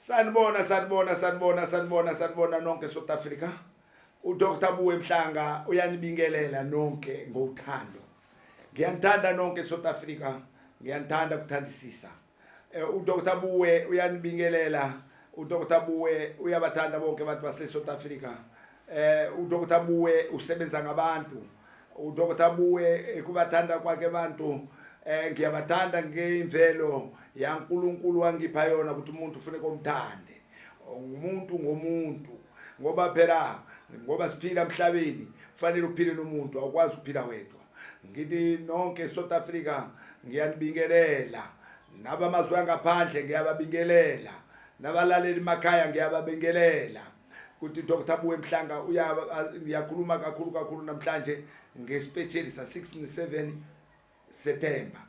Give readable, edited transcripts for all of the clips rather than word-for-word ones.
Sanibona nonke South Africa. uDr Buwe Mhlanga uyanibingelela nonke ngothando. Ngiyanthanda nonke South Africa, ngiyanthanda ukuthandisisa. uDr Buwe uyanibingelela, uDr Buwe uyabathanda bonke abantu base South Africa. uDr Buwe usebenza ngabantu. uDr Buwe kubathanda kwakhe abantu ngiyabathanda ngeimvelo yaNkulunkulu wangipha yona ukuthi umuntu ufuneka umthande. Umuntu ngomuntu ngoba phela ngoba siphila emhlabeni kufanele uphile nomuntu, awukwazi ukuphila wedwa. Ngithi nonke South Africa ngiyanibingelela, nabamazwe ngaphandle ngiyababingelela, nabalaleli emakhaya ngiyababingelela. Kuthi Dr Buwe Mhlanga uyakhuluma kakhulu namhlanje ngespecial sa 6 and 7 September.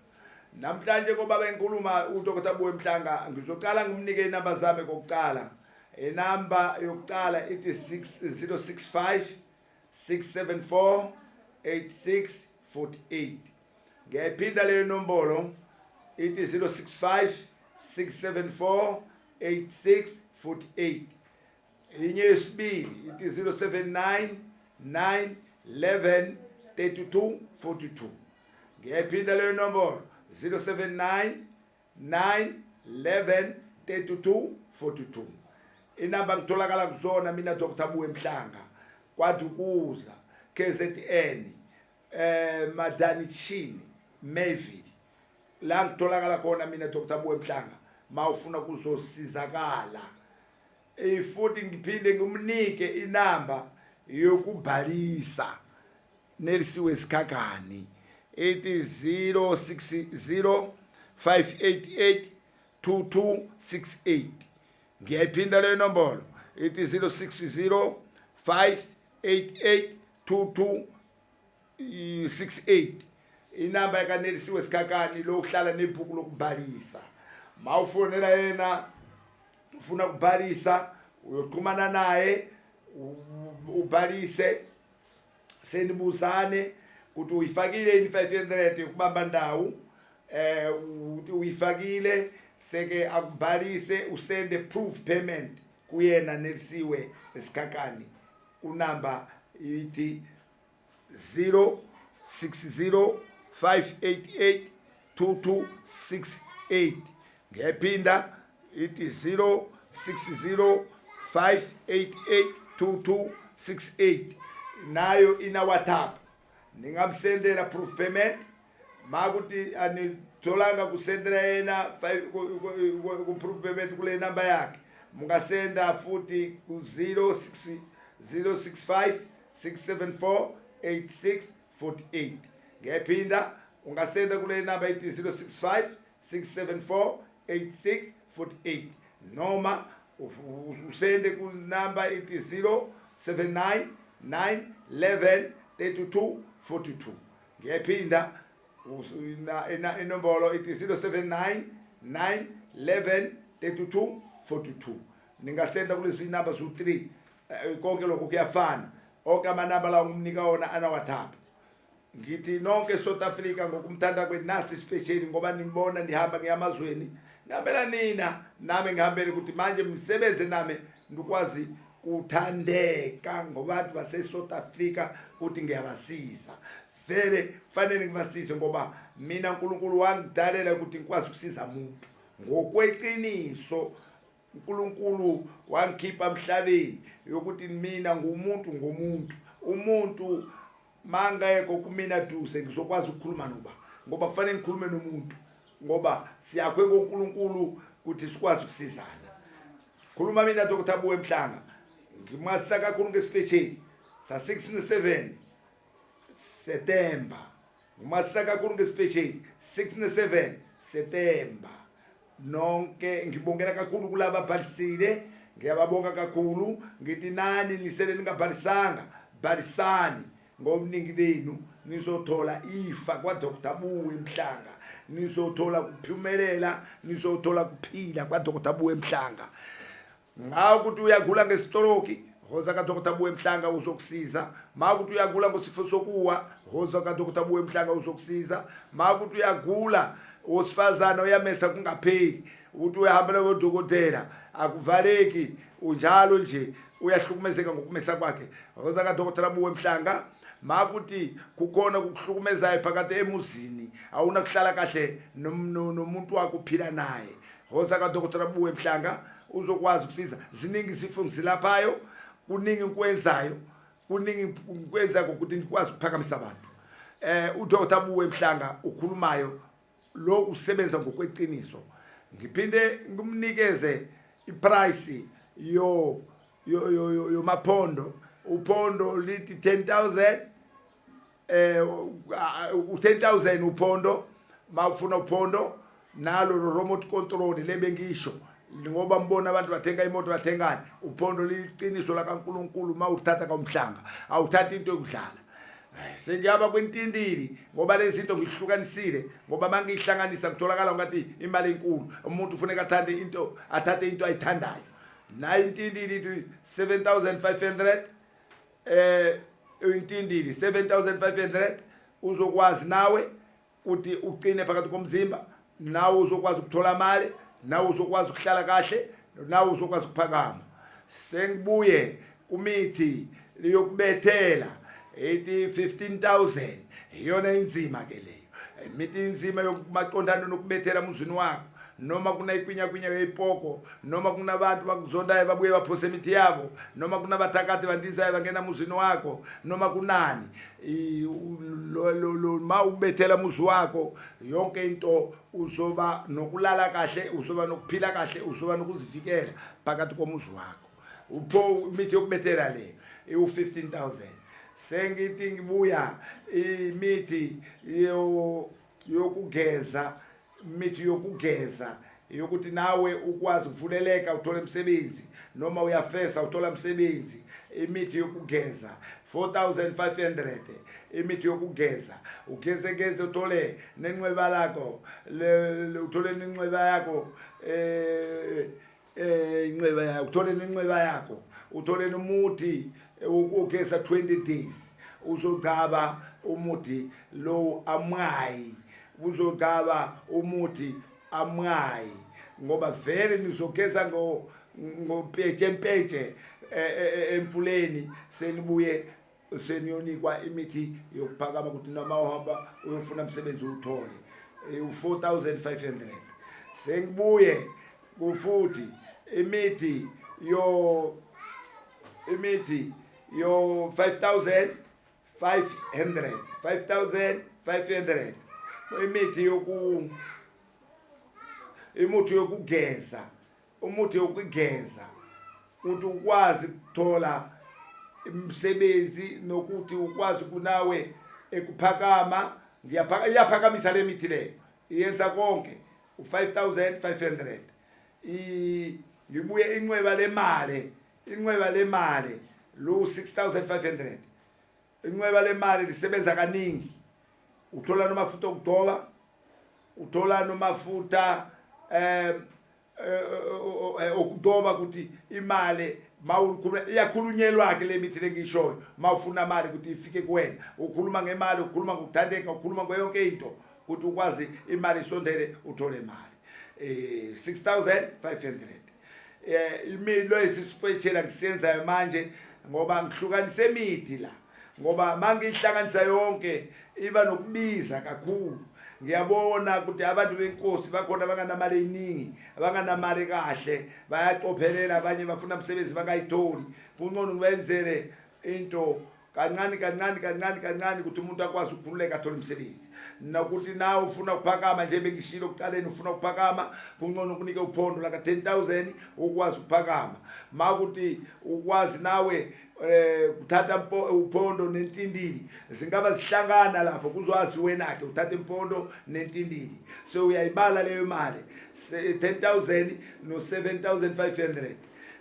Namhlanje ngoba bengikhuluma uDr Buwe Mhlanga ngizoqala ngumnike inamba zami kokuqala. Inamba yokuqala ithi 065 674 8648. Ngiyaphinda leyo nombolo ithi 065 674 8648. Inye yesibili ithi 079 911 32 42. Ngiyaphinda leyo nombolo 079 911 32 42. Inamba ngitholakala kuzona mina Dr Buwe Mhlanga kwaDukuza KZN Madanichini Mayville. La ngitholakala khona mina Dr Buwe Mhlanga mawufuna kuzosizakala. Futhi ngiphinde ngumnike inamba yokubhalisa Nelisiwe Sikhakhani ethi 060 588 2268. Ngiyayiphinda leyo nombolo ithi 060 588 2268. Inamba yakanelisiwe Sikhakhani lokuhlala nebhuku lokubhalisa. Mawufonela yena ufuna ukubhalisa uyoxhumana naye ubhalise, senibuzane ukuthi uyifakile ini 500 yokubamba ndawo, uyifakile seke akubhalise usende proof payment kuyena Nelisiwe Sikhakhani. Unamba ithi 060 588 2268. Ngiyaphinda ithi 060 588 2268. Nayo ina WhatsApp ningamsendela proof payment makuthi anitholanga kusendela yena ku proof payment kule number yakhe, mungasenda futhi ku 065 674 8648. Ngiyaphinda ungasenda kule number ithi 065 674 8648 noma usende ku number ithi 079 911 32 42. Ngiyaphinda inombolo ithi 079 911 32 42. Ningasenda kulezi number zo3 konke lokho kuyafana. Onke amanamba la ngumnika wona ana WhatsApp. Ngithi nonke South Africa ngokumthanda kwenasi special ngoba nibona ndihamba ngiyamazweni ngihambela nina nami ngihambele ukuthi manje msebenze nami ndikwazi kuthandeka ngobantu base South Africa ukuthi ngiyabasiza. Vele fanele ngibasize ngoba mina uNkulunkulu wangidalela ukuthi ngikwazi ukusiza umuntu ngokweqiniso. uNkulunkulu wangikhipha emhlabeni yokuthi mina ngumuntu ngomuntu. Umuntu mangayekho kumina duze ngizokwazi ukukhuluma noba ngoba kufanele ngikhulume nomuntu ngoba siyakhwe ngoNkulunkulu ukuthi sikwazi ukusizana. Khuluma mina Dr Buwe Mhlanga ngimasa kakhulu ngespecial sa 6 and 7 September. Ngimasa kakhulu ngespecial 6 and 7 September. Nonke ngibongela kakhulu kulaba abhalisile, ngiyababonga kakhulu. Ngithi nani nisele ningabhalisanga bhalisani ngobuningi benu nizothola ifa kwa Dr Buwe Mhlanga, nizothola kuphumelela, nizothola kuphila kwa Dr Buwe Mhlanga. Ngawo ukuthi uyagula ngestroke hoza ka Dr Buwe Mhlanga uzokusiza. Makuthi uyagula ngosifo sokuwa hoza ka Dr Buwe Mhlanga uzokusiza. Makuthi uyagula Usifazana uyamesa kungapheli ukuthi uyahambela kodokotela akuvaleki unjalo nje uyahlukumezeka ngokumesa kwakhe. Ngoza kaDokotela Buwe Mhlanga makuthi kukhona ukuhlukumezayo phakathi emuzini awuna kuhlala kahle nomuntu wakho uphila naye. Ngoza kaDokotela Buwe Mhlanga uzokwazi ukusiza. Ziningi izifo ngizilaphayo, kuningi ukwenzayo, kuningi ukwenza ukuthi nikwazi ukuphakamisa abantu. UDokotela Buwe Mhlanga ukhulumayo lo usebenza ngokweqiniso. Ngiphinde ngimnikeze iprice yo maphondo. Uphondo lithi 10,000 10,000 uphondo. Mawufuna uphondo nalo remote control lebe ngisho ngoba mbona abantu bathenga imoto bathengani. Uphondo liqiniso la kaNkulunkulu mawuthatha kaMhlanga awuthatha into yokudlala. Sengiyaba kwintindili ngoba lezi zinto ngihlukanisile ngoba mangihlanganisa kutholakala ngathi imali enkulu. Umuntu ufuneka athande into athathe into ayithandayo. Na intindili 7,500 intindili 7,500 uzokwazi nawe ukuthi uqine phakathi komzimba, nawe uzokwazi ukuthola imali, nawe uzokwazi ukuhlala kahle, nawe uzokwazi ukuphakama. Sengibuye kumithi yokubethela ethi 15,000 iyona inzima ke leyo. Imithi inzima yokumaqondana nokubethela emuzini wakho noma kunayikwinya yepoko noma kunabantu bakuzondayo babuye baphose imithi yabo noma kunabathakathi bandizayo bangena emuzini wakho noma kunani lo mawubethela umuzi wakho yonke into uzoba nokulala kahle, uzoba nokuphila kahle, uzoba nokuzivikela phakathi komuzi wakho. Upho imithi yokubethela le u15,000. Sengithi ngibuya imithi yokugeza, imithi yokugeza yokuthi nawe ukwazi ukuvuleleka uthole umsebenzi noma uyafesa uthola umsebenzi. Imithi yokugeza 4,500. Imithi yokugeza ugezegeze uthole nenqweba lakho uthole nenqweba yakho inqweba yakho uthole nenqweba yakho uthole nomuthi ukugeza 20 days. Uzogaba umuthi lo amwayi, uzogaba umuthi amwayi ngoba vele nizogeza ngopetshe empuleni senibuye seniyonikwa imithi yokuphakama ukuthi noma uhamba uyofuna umsebenzi uthole u4,500. Sengibuye kufuthi imithi yo 5,500 5,500 imithi yokugeza umuthi wokugeza ukuthi ukwazi ukuthola umsebenzi nokuthi ukwazi kunawe ekuphakama. Ngiyaphakamisa le mithi le iyenza konke u5,500. Ngibuye inqweba lemali lo 6,500. Inqweba lemali lisebenza kaningi. Uthola nomafuta okugcoba, uthola nomafuta okudoba ukuthi imali mawukhuluma iyakhulunyelwa ke le mithi lengishoyo. Mawufuna imali ukuthi ifike kuwena ukhuluma ngemali, ukhuluma ngokuthandeka, ukhuluma ngoyonke into ukuthi ukwazi imali isondele uthole imali. 6,500. Imilo esisipeshela ngisenza manje ngoba ngihlukanise imithi la ngoba mangihlanganisa yonke iba nokubiza kakhulu. Ngiyabona ukuthi abantu benkosi bakhona abanganamali eningi, abanganamali kahle, bayaqophelela abanye bafuna umsebenzi bangayitholi. Kungcono ngibenzele into kancane ukuthi umuntu akwazi ukukhululeka athole umsebenzi. Nokuthi nawe ufuna ukuphakama nje bengishilo kuqaleni ufuna ukuphakama kungcono ukunike uphondo la ka 10,000 ukwazi ukuphakama. Makuthi ukwazi nawe kuthatha uphondo nentindili zingaba zihlangana lapho kuzwazi wena ke uthatha impondo nentindili. So uyayibala leyo mali 10,000 no 7,500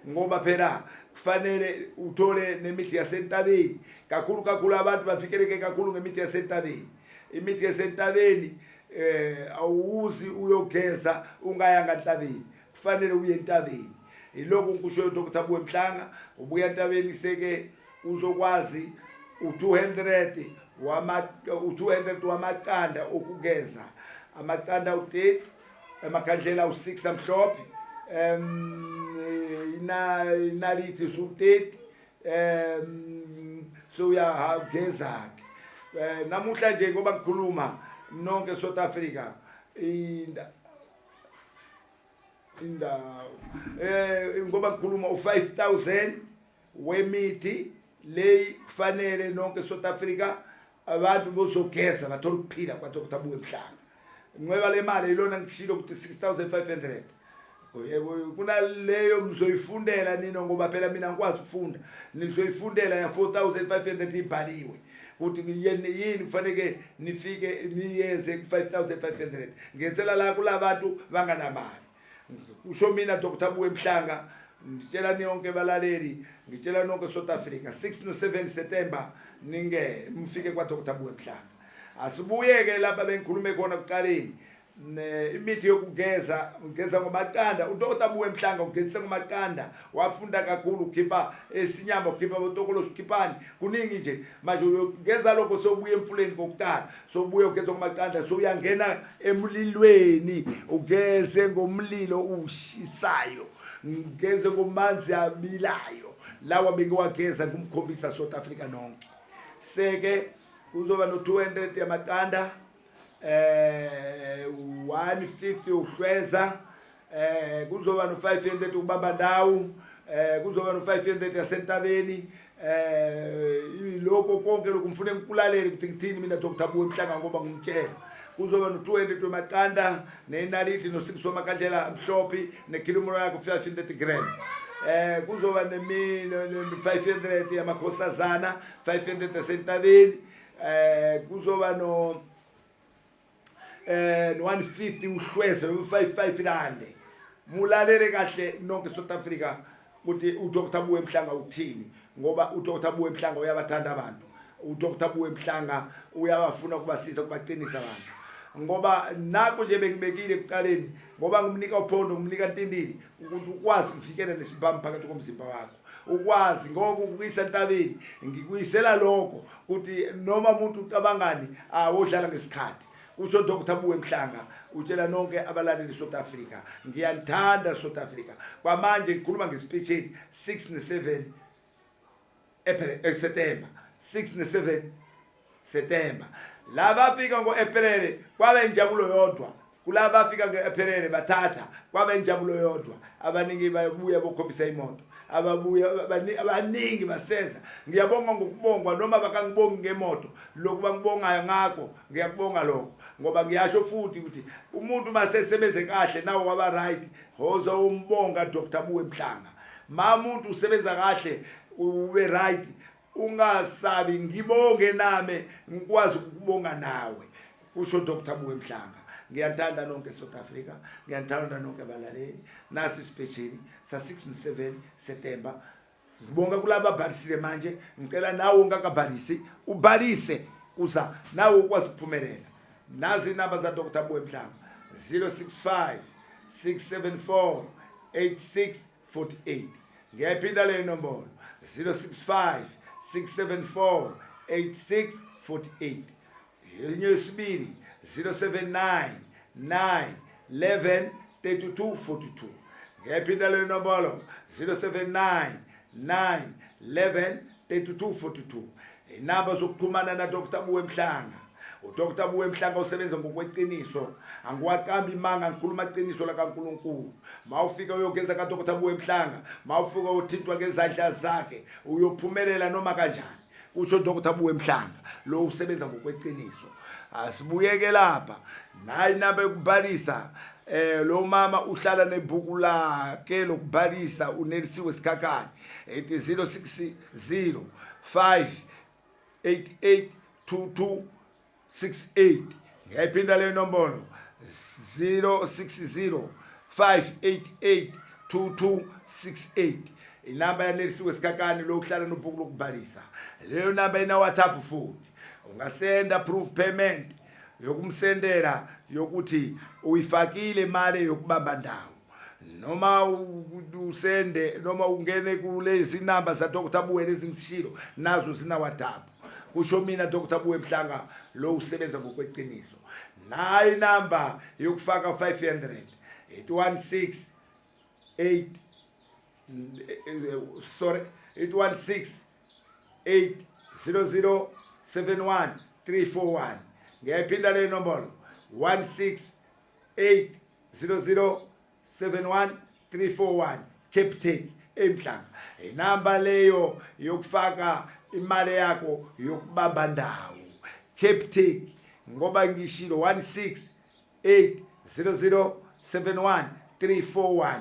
ngoba phela kufanele uthole nemithi yasentabeni. Kakhulu abantu bafikeleke kakhulu ngemithi yasentabeni. Imithi yasentabeni awuzi uyogeza ungayanga entabeni, kufanele uye entabeni. Iloko nkusho uDr. Buwe Mhlanga ubuya entabeni seke uzokwazi u200 wamaqanda okugeza amaqanda u-30, amakhandlela u-6 amhlophe, inalithi su-30, so uyageza ke. Namuhla nje ngoba ngikhuluma nonke South Africa ngoba ngikhuluma u-5,000 wemithi leyi kufanele nonke South Africa abantu bozogeza bathola ukuphila kwa Dr. Buwe Mhlanga. Inqweba le mali ilona ngishilo ukuthi 6,500. Kuna leyo mzoyifundela nino ngoba phela mina ngikwazi ukufunda. Nizoyifundela ya 4,500 ibhaliwe. Ukuthi yini kufanele nifike niyenze 5,500. Ngenzela la kulabantu banganamali. Usho mina Dr. Buwe Mhlanga ngitshela nonke balaleli, ngitshela nonke South Africa 6 no 7 September ninge mfike kwa Dr. Buwe Mhlanga. Asibuyeke lapha bengikhulume khona kuqaleni imithi yokugeza ngeza ngomaqanda. uDr. Buwe Mhlanga ugezisa ngomaqanda, wafunda kakhulu ukhipha esinyama, ukhipha botokolo ukhipani kuningi nje. Manje uyogeza lokho sobuye emfuleni kokuqala, sobuye ugeza ngomaqanda, so uyangena emlilweni ugeze ngomlilo ushisayo, ngeze ngomanzi abilayo lawa bengiwageza ngumkhombisa South Africa nonke. Seke kuzoba no 200 yamaqanda, 150 uhlweza, kuzoba no 500 ubamba ndawu, kuzoba no 500 yasentabeni. Lokho konke lokumfune ngikulalele ukuthi ngithini mina Dr. Buwe Mhlanga ngoba ngimtshela. Kuzoba no 200 wemaqanda, nenalithi no 6 wamakhandlela amhlophe, nekilomero yakho 500 gram. Kuzoba ne 500 yamakhosazana, 500 yasentabeni, kuzoba no 150 uhlweze 55 rand. Mulalele kahle nonke South Africa ukuthi uDr. Buwe Mhlanga uthini, ngoba uDr. Buwe Mhlanga uyabathanda abantu. uDr. Buwe Mhlanga uyabafuna kubasiza kubaqinisa abantu. Ngoba naku nje bengibekile ekuqaleni, ngoba ngimnika uphondo ngimnika Ntindili ukuthi ukwazi ukufikela nesibhamu phakathi komzimba wakho. Ukwazi ngoku ukuyisa entabeni ngikuyisela lokho ukuthi noma umuntu ucabangani awodlala ngesikhathi. Kusho Dr. Buwe Mhlanga utshela nonke abalaleli South Africa, ngiyandithanda South Africa. Kwamanje ngikhuluma ngespeech 6 no 7 September, 6 no 7 September. Laba fika ngoEpril kwabe injabulo yodwa, kulaba fika ngoEpril bathatha kwabe injabulo yodwa. Abaningi babuya bokhombisa imoto, ababuya abaningi basenza. Ngiyabonga ngokubongwa noma bakangibongi ngemoto, lokuba ngibongayo ngakho ngiyakubonga lokho, ngoba ngiyasho futhi ukuthi umuntu masesebenze kahle nawo waba right, hoza umbonga Dr. Buwe Mhlanga. Umuntu usebenza kahle ube right, ungasabi ngibonge nami ngikwazi ukubonga nawe. Kusho Dr. Buwe Mhlanga. Ngiyandithanda nonke South Africa, ngiyandithanda nonke abalaleli. Nasi specially sa 6 no 7 September. Ngibonga kulaba abhalisile manje, ngicela nawe ungakabhalisi ubhalise kuza nawe ukwazi ukuphumelela. Nazi inamba za Dr. Buwe Mhlanga 065 674 8648. Ngiyayiphinda le nombolo 065 674 8648. Yenye yesibili 079 911 3242. Ngiyaphinda le nombolo 079 911 3242. Inamba zokuxhumana na Dr. Buwe Mhlanga. uDr. Buwe Mhlanga usebenza ngokweqiniso, angiwaqambi imanga, ngikhuluma iqiniso la kaNkulunkulu. Mawufika uyogeza ka Dr. Buwe Mhlanga, mawufika uthintwa ngezandla zakhe, uyophumelela noma kanjani. Kusho Dr. Buwe Mhlanga lo usebenza ngokweqiniso. Asibuyeke lapha nayi inamba yokubhalisa. Lo mama uhlala nebhuku lakhe lokubhalisa uNelisiwe Sikhakhane, ethi 060 588 2268. Ngiyaphinda le nombolo 060 588 2268. Inamba yaNelisiwe Sikhakhane lo uhlala nebhuku lokubhalisa. Leyo namba ina WhatsApp futhi. Ungasenda proof payment yokumsendela yokuthi uyifakile imali yokubamba ndawo, noma usende noma ungene kulezi inamba za Dr. Buwe lezingishilo nazo zina WhatsApp. Kusho mina Dr. Buwe Mhlanga lo usebenza ngokweqiniso. nayi number yokufaka 500 816 80071 ngiyayiphinda le nombolo 1680071 Capitec eMhlanga inamba leyo yokufaka imali yakho yokubamba ndawo Capitec ngoba ngishilo 1680071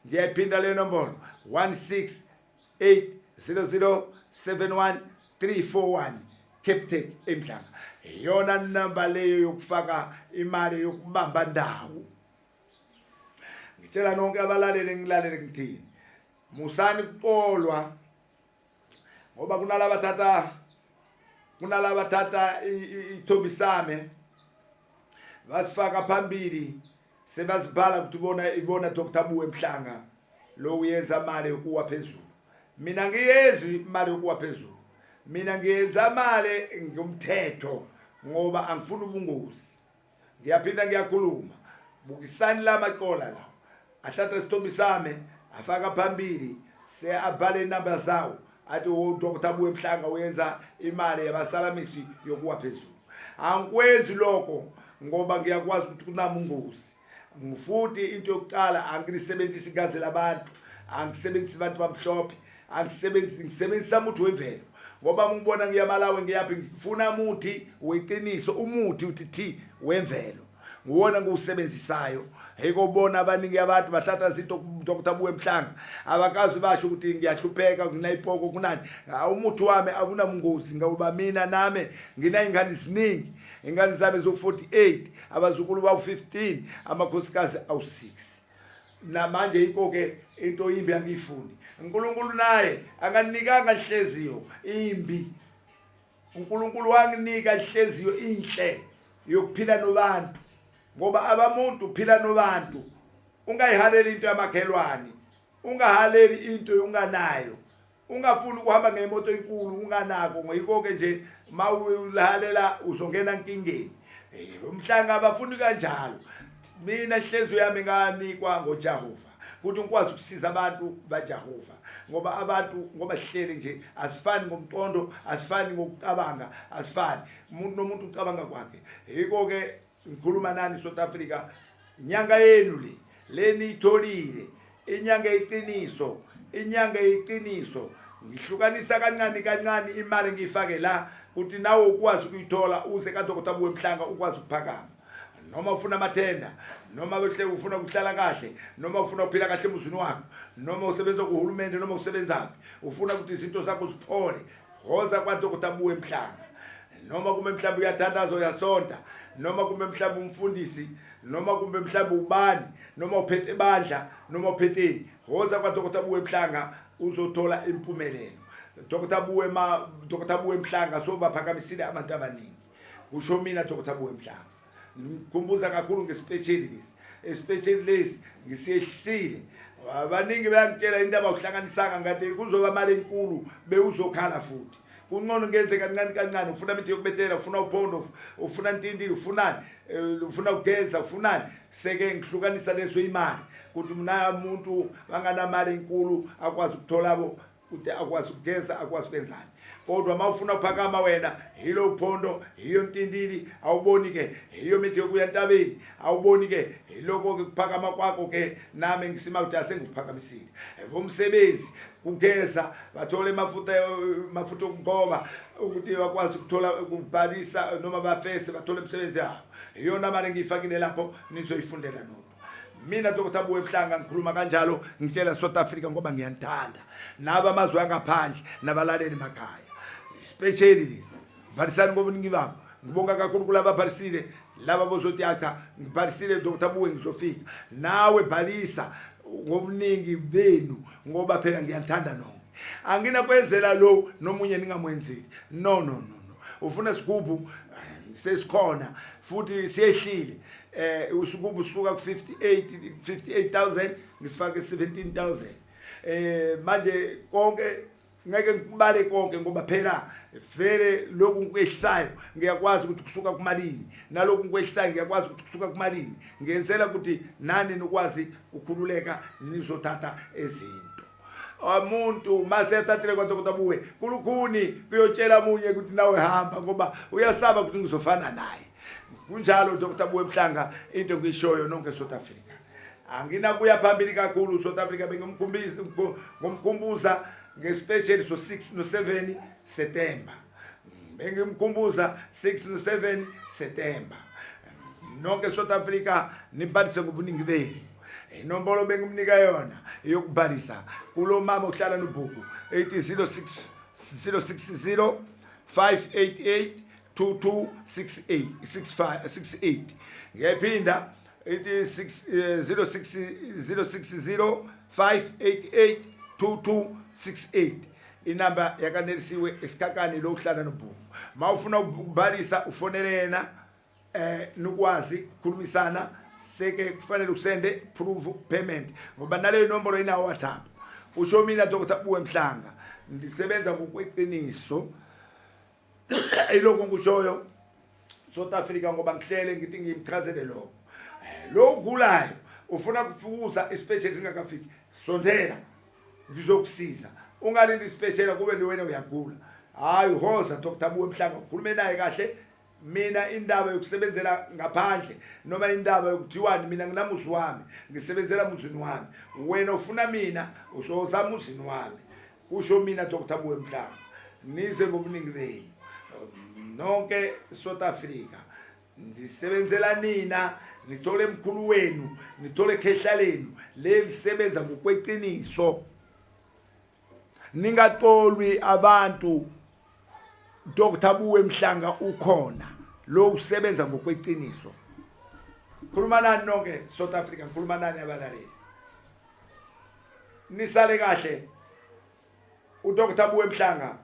ngiyayiphinda le nombolo 1680071 Capitec eMhlanga iyona namba leyo yokufaka imali yokubamba ndawo. Ngitshela nonke abalaleli ngilalele ngithini musani kuqolwa ngoba kunalaba thatha ithombi same basifaka phambili sebasibhala ukuthi ibona Dr. Buwe Mhlanga lo uyenza imali yokuwa phezulu. Mina ngiyezwi imali yokuwa phezulu, mina ngiyenza imali ngomthetho ngoba angifuni ubungozi. Ngiyaphinda ngiyakhuluma bukisani lamaqola la athatha isithombi same afaka phambili abhale inamba zawo athi Dr. Buwe Mhlanga uyenza imali yabasalamisi yokuwa phezulu. Angikwenzi lokho ngoba ngiyakwazi ukuthi kunami ungozi. Futhi into yokuqala angilisebenzisi igazi labantu, angisebenzisi abantu bamhlophe, ngisebenzisa umuntu wemvelo ngoba ngibona ngiyamalawe ngiyaphi ngifuna umuthi weqiniso, umuthi uthi wemvelo ngiwona ngiwusebenzisayo. Ekubona abaningi abantu bathatha izinto Dr. Buwe Mhlanga abakazi basho ukuthi ngiyahlupheka kunayipoko kunani. Umuthi wami awunabungozi ngoba mina nami nginayingane ziningi, ingane zami zo48 abazukulu bawu15 amakhosikazi awu6 namanje yiko ke into imbi angiyifuni. uNkulunkulu naye anganikanga ihleziyo imbi. uNkulunkulu wanginika ihleziyo inhle yokuphila nobantu ngoba abamuntu phila nobantu. Ungayihaleli into yamakhelwane, ungahaleli into unganayo, ungafuni ukuhamba ngemoto enkulu unganako ngoyiko ke nje mawulahalela uzongena enkingeni. Umhlanga abafuni kanjalo. Mina ihleziyo yami nganikwa ngoJehova ukuthi ngikwazi ukusiza abantu baJehova ngoba abantu ngoba sihleli nje asifani ngomqondo, asifani ngokucabanga, asifani umuntu nomuntu ucabanga kwakhe. Yiko ke ngikhuluma nani South Africa inyanga yenu leni itholile inyanga yeqiniso, inyanga yeqiniso. Ngihlukanisa kancane kancane imali ngifake la ukuthi nawe ukwazi ukuyithola uze ka Dr. Buwe Mhlanga ukwazi ukuphakama. Noma ufuna amathenda, noma ufuna ukuhlala kahle, noma ufuna ukuphila kahle emuzini wakho, noma usebenza kuhulumende, noma usebenzaphi ufuna ukuthi izinto zakho ziphole, hoza kwa Dr. Buwe Mhlanga. Noma kumbe mhlawumbe uyathandaza uyasonta, noma kumbe mhlawumbe umfundisi, noma kumbe mhlawumbe ubani, noma uphethe ebandla, noma uphetheni, hoza kwa Dr. Buwe Mhlanga uzothola impumelelo. Dr. Buwe Mhlanga sobaphakamisile abantu abaningi. Kusho mina Dr. Buwe Mhlanga. Ngikumbuzana kakhulu ngespecially lesi. Especially lesi ngisiyehlisile. Abaningi bayangitshela indaba ukuhlanganisanga ngathi kuzoba imali enkulu bewuzokhala futhi. Kunqono ngenze kancane kancane ufuna imithi yokubethela, ufuna uphondo, ufuna intindili, ufunani, ufuna ugeza, ufunani. Seke ngihlukanisa lezo imali ukuthi mina umuntu banganamali enkulu akwazi ukutholabo ukuthi akwazi ukugeza, akwazi ukwenzani. Kodwa mawufuna ukuphakama wena hilo uphondo, hiyo intindili awuboni ke, hiyo mithi yokuya entabeni awuboni ke, lokho ke kuphakama kwakho ke nami ngisima ukuthi asengikuphakamisile. Umsebenzi kugeza bathole mafuta okugcoba ukuthi bakwazi ukuthola ukubhalisa noma bafese bathole umsebenzi wabo. Iyona mali ngiyifakile lapho nizoyifundela nodwa. Mina Dr. Buwe Mhlanga ngikhuluma kanjalo ngitshela South Africa ngoba ngiyanthanda naba amazwe angaphandle nabalaleli emakhaya. Especially this. Balisani ngobuningi babo. Ngibonga kakhulu kulaba bhalisile laba bozothi atha ngibhalisile Dr. Buwe ngizofika. Nawe bhalisa ngobuningi benu ngoba phela ngiyanthanda nonke. Angina kwenzela lo nomunye ningamwenzeli. No. Ufuna sigubhu sesikhona futhi siyehlile. Usukubu suka ku 58,000 ngifake 17,000. Manje konke ngeke ngikubale konke ngoba phela vele lokhu ngikwehlisayo ngiyakwazi ukuthi kusuka kumalini, nalokhu ngikwehlisayo ngiyakwazi ukuthi kusuka kumalini. Ngiyenzela ukuthi nani nikwazi ukukhululeka nizothatha ezinto. Umuntu mase ethathile kwaDokotela Buwe kulukhuni kuyotshela munye ukuthi nawe hamba ngoba uyasaba ukuthi ngizofana naye. Kunjalo Dr. Buwe Mhlanga into ngishoyo nonke South Africa. Anginakuya phambili kakhulu South Africa ngomkhumbuza ngespecial so 6 no 7 September. Bengimkhumbuza 6 no 7 September. Nonke South Africa nibhalise ngobuningi benu. Inombolo bengimnika yona eyokubhalisa kulo mama ohlala noBhuku 8060 588 2268 ngiyaphinda 060 588 2268 inamba yakanelisiwe esikakani lo uhlala noBhuku. Mawufuna ukubhalisa ufonelena nokwazi ukukhulumisana seke kufanele usende proof payment ngoba naleyo nombolo inawo WhatsApp. Usho mina Dr. Buwe Mhlanga ndisebenza ngokweqiniso iloko ngishoyo South Africa ngoba ngihlele ngithi ngimchazele lokho. Lo ugulayo ufuna kufukuza especially singakafiki sondela ngizokusiza. Ungalindi special kube niwena uyagula. Hayi uhoza Dr. Buwe Mhlanga ukhulume naye kahle. Mina indaba yokusebenzela ngaphandle noma indaba yokuthiwani mina nginamuzi wami ngisebenzela muzini wami. Wena ufuna mina uzoza muzini wami. Kusho mina Dr. Buwe Mhlanga nize ngobuningi benu nonke South Africa ndisebenzela nina nithole emkhulu wenu nithole khehla lenu lelisebenza ngokweqiniso. Ningatolwi abantu. Dr. Buwe Mhlanga ukhona lo usebenza ngokweqiniso. Khuluma nani nonke South Africa, khuluma nani abalaleli. Nisale kahle. uDr. Buwe Mhlanga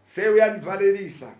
seyuyanivalelisa